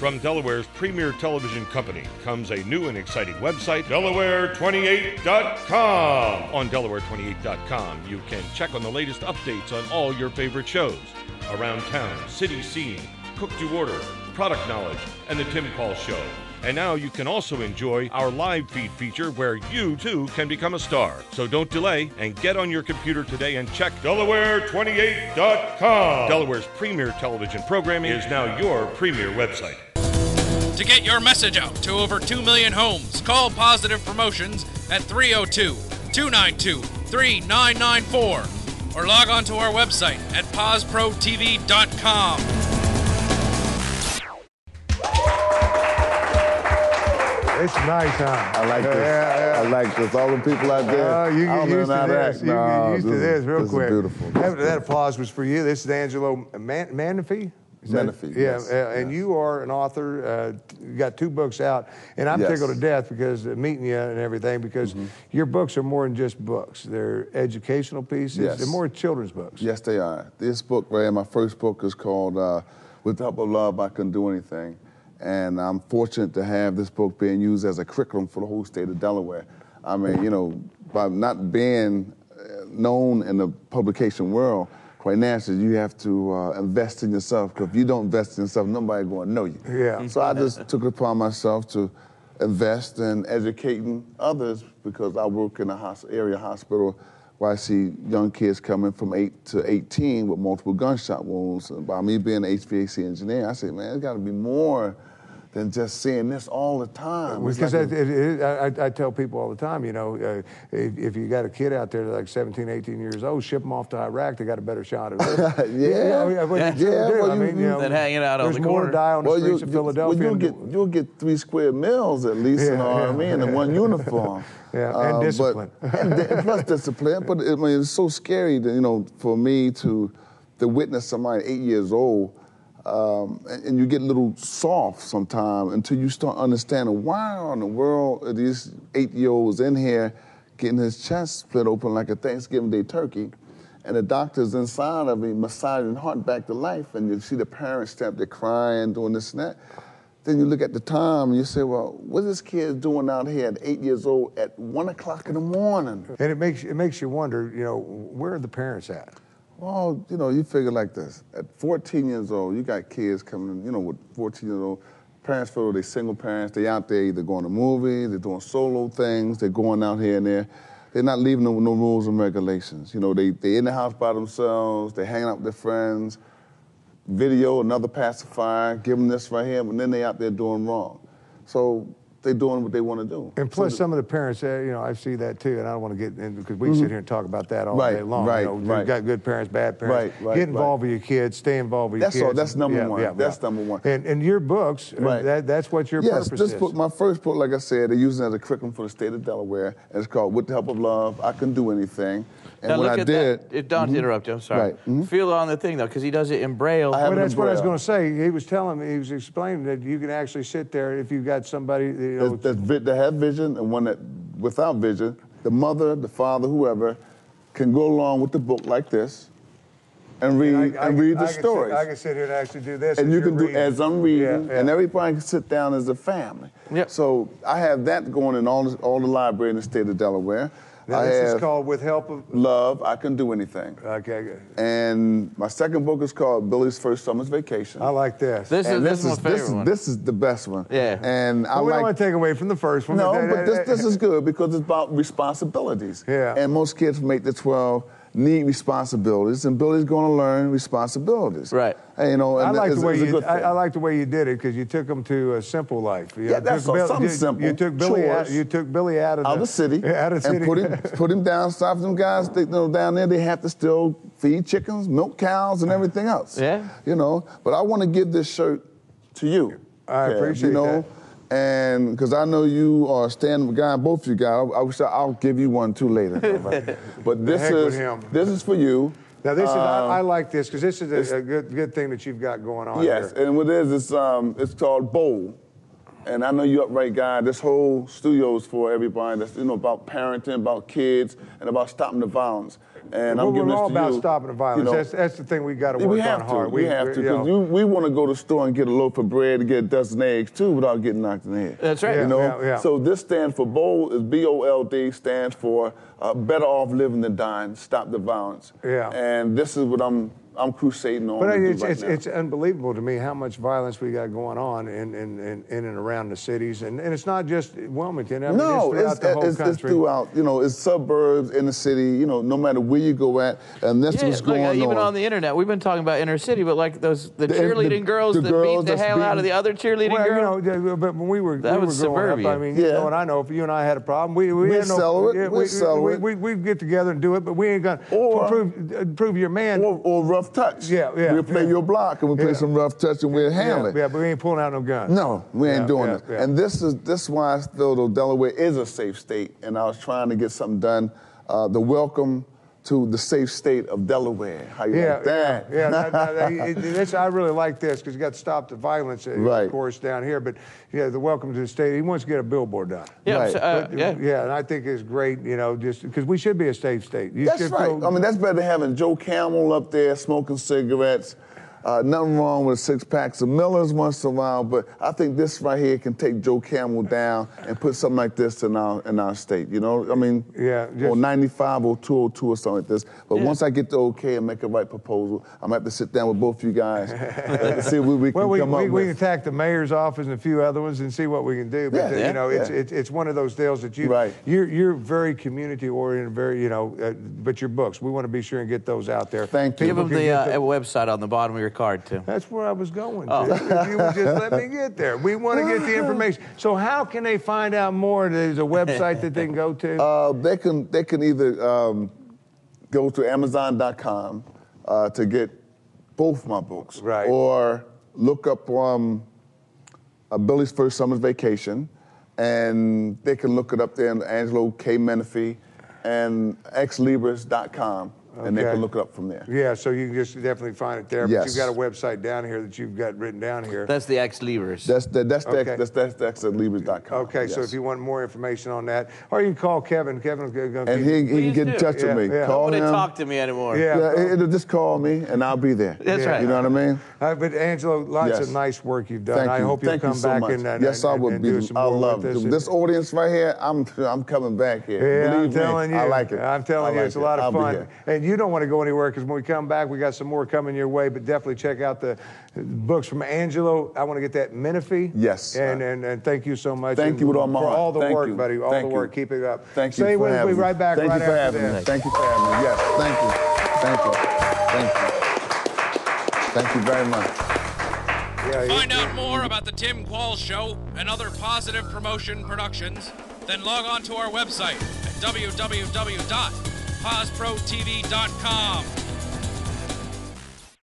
From Delaware's premier television company comes a new and exciting website, Delaware28.com. On Delaware28.com, you can check on the latest updates on all your favorite shows. Around Town, City Scene, Cook to Order, Product Knowledge, and The Tim Paul Show. And now you can also enjoy our live feed feature where you, too, can become a star. So don't delay and get on your computer today and check Delaware28.com. Delaware's premier television programming is now your premier website. To get your message out to over 2 million homes, call Positive Promotions at 302-292-3994 or log on to our website at PosProTV.com. It's nice, huh? I like this. I like this. All the people out there. You get used to this. You get used to this real quick. This is beautiful. That applause was for you. This is Angelo Menifee. Menifee, yeah, yes. And you are an author. You got 2 books out, and I'm tickled to death because meeting you and everything. Because your books are more than just books; they're educational pieces. Yes. They're more children's books. Yes, they are. This book, right, my first book is called "With the Help of Love, I Can Do Anything," and I'm fortunate to have this book being used as a curriculum for the whole state of Delaware. I mean, you know, by not being known in the publication world. Quite naturally, you have to invest in yourself, because if you don't invest in yourself, nobody's going to know you. Yeah. So I just took it upon myself to invest in educating others, because I work in a area hospital where I see young kids coming from 8 to 18 with multiple gunshot wounds. And by me being an HVAC engineer, I said, man, there's got to be more than just seeing this all the time. Because I tell people all the time, you know, if you got a kid out there like 17, 18 years old, ship them off to Iraq, they got a better shot at it. Than hanging out on the corner. There's more to die on the streets of Philadelphia. Well, you'll get 3 square meals at least in the Army and in 1 uniform. And discipline. And plus discipline. But I mean, it's so scary, that, you know, for me to witness somebody 8 years old. And you get a little soft sometimes until you start understanding why in the world are these 8-year-olds in here getting his chest split open like a Thanksgiving Day turkey, and the doctor's inside of him massaging heart back to life, and you see the parents stamp there crying, doing this and that. Then you look at the time and you say, well, what's this kid doing out here at 8 years old at 1 o'clock in the morning? And it makes you wonder, you know, where are the parents at? Well, you know, you figure like this. At 14 years old, you got kids coming in, you know, with 14 years old. Parents feel they're single parents. They out there either going to movies, they're doing solo things, they're going out here and there. They're not leaving no rules and regulations. You know, they in the house by themselves, they're hanging out with their friends, video, another pacifier, give them this right here, but then they out there doing wrong. So they're doing what they want to do. And plus, some of the parents, you know, I see that too, and I don't want to get in, because we can sit here and talk about that all day long. Right, you know, you've got good parents, bad parents. Get involved with your kids, stay involved with your kids. That's number one. That's number one. And your books, that's what your purpose is. Yes, this book, my first book, like I said, they're using it as a curriculum for the state of Delaware, and it's called With the Help of Love, I Can Do Anything. And now what look I at did... that. Don't interrupt you, I'm sorry. Right. Feel on the thing, though, because he does it in Braille. Well, that's what I was going to say. He was telling me, he was explaining that you can actually sit there if you've got somebody, you know... That have vision and one that without vision, the mother, the father, whoever, can go along with the book like this and read the stories. I can sit here and actually do this. And you can do as I'm reading, and everybody can sit down as a family. Yep. So I have that going in all the library in the state of Delaware. Now, this is called With Help of Love, I Can Do Anything. Okay, good. And my second book is called Billy's First Summer's Vacation. I like this. This is my favorite one. This is the best one. Yeah. And we don't want to take away from the first one. No, but this is good because it's about responsibilities. Yeah. And most kids from 8 to 12 need responsibilities, and Billy's going to learn responsibilities. Right. And, you know, and I like the way you did it, because you took them to a simple life. That's something simple. You took Billy out of the city, and put him down. Stop them guys. Down there they have to still feed chickens, milk cows, and everything else. Yeah. You know, but I want to give this shirt to you. I appreciate that. And because I know you are a stand-up guy, both of you guys, I'll give you one too later. But this is for you. Now this is I like this, because this is a good thing that you've got going on. Yes, here. and what it is, it's called Bowl. And I know you're upright guy. This whole studio is for everybody that's, about parenting, about kids, and about stopping the violence. And I'm giving this to you. We're all about stopping the violence. That's the thing we got to work on hard. We have to, because we want to go to the store and get a loaf of bread and get a dozen eggs, too, without getting knocked in the head. That's right. Yeah. So this stands for BOLD, is B-O-L-D, stands for Better Off Living Than Dying, Stop the Violence. Yeah. And this is what I'm crusading on. But it's unbelievable to me how much violence we got going on in and around the cities, and it's not just Wilmington. I mean, it's throughout the whole country. It's throughout. It's suburbs, in the city. No matter where you go at, and that's what's going on. Even on the internet, we've been talking about inner city, but like the cheerleading girls that beat the hell out of the other cheerleading girl. But when we were growing up, I mean, and I know if you and I had a problem, we'd settle it. We'd get together and do it, but we ain't gonna prove your man or rough touch. We'll play your block and we'll play some rough touch and we'll handle it. Yeah, but we ain't pulling out no guns. No, we ain't doing it. Yeah. And this is why I feel though Delaware is a safe state, and I was trying to get something done. The welcome to the safe state of Delaware. How you like that? I really like this because you got to stop the violence, of course, down here. But the welcome to the state. He wants to get a billboard done. And I think it's great. Just because we should be a safe state. That's right. I mean, that's better than having Joe Camel up there smoking cigarettes. Nothing wrong with 6 packs of Millers once in a while, but I think this right here can take Joe Camel down and put something like this in our state. I mean, or 95 or 202 or something like this. But once I get the okay and make a right proposal, I'm gonna have to sit down with both of you guys and see what we can come up with. We can attack the mayor's office and a few other ones and see what we can do. But it's one of those deals that you're very community oriented, very but your books, we want to be sure and get those out there. Thank you. Give them the website on the bottom of your card too. That's where I was going to. If you would just let me get there. We want to get the information. So how can they find out more? There's a website that they can go to? They can either go to Amazon.com to get both my books. Right. Or look up Billy's First Summer's Vacation, and they can look it up there in Angelo K. Menifee and exlibris.com. And they can look it up from there. Yeah, so you can just definitely find it there. But you've got a website down here that you've got written down here. That's the Ex Libris. That's exlibris.com. Okay, so if you want more information on that, or you can call Kevin. Kevin and he can get in touch with me. Call him. Don't talk to me anymore. Just call me and I'll be there. That's right. You know what I mean? But Angelo, lots of nice work you've done. I hope you'll come back and I love it. This audience right here, I'm coming back here. Yeah, I'm telling you. I like it. I'm telling you, it's a lot of fun. And you don't want to go anywhere because when we come back, we got some more coming your way. But definitely check out the books from Angelo. I want to get that Menifee. Yes. And thank you so much. Thank you with all my heart. For all the work, buddy. All the work. Keep it up. Thank you for having me. We'll be right back right after this. Thank you for having me. Yes. Thank you very much. To find out more about the Tim Qualls Show and other Positive Promotion productions, then log on to our website at www.PosProTV.com.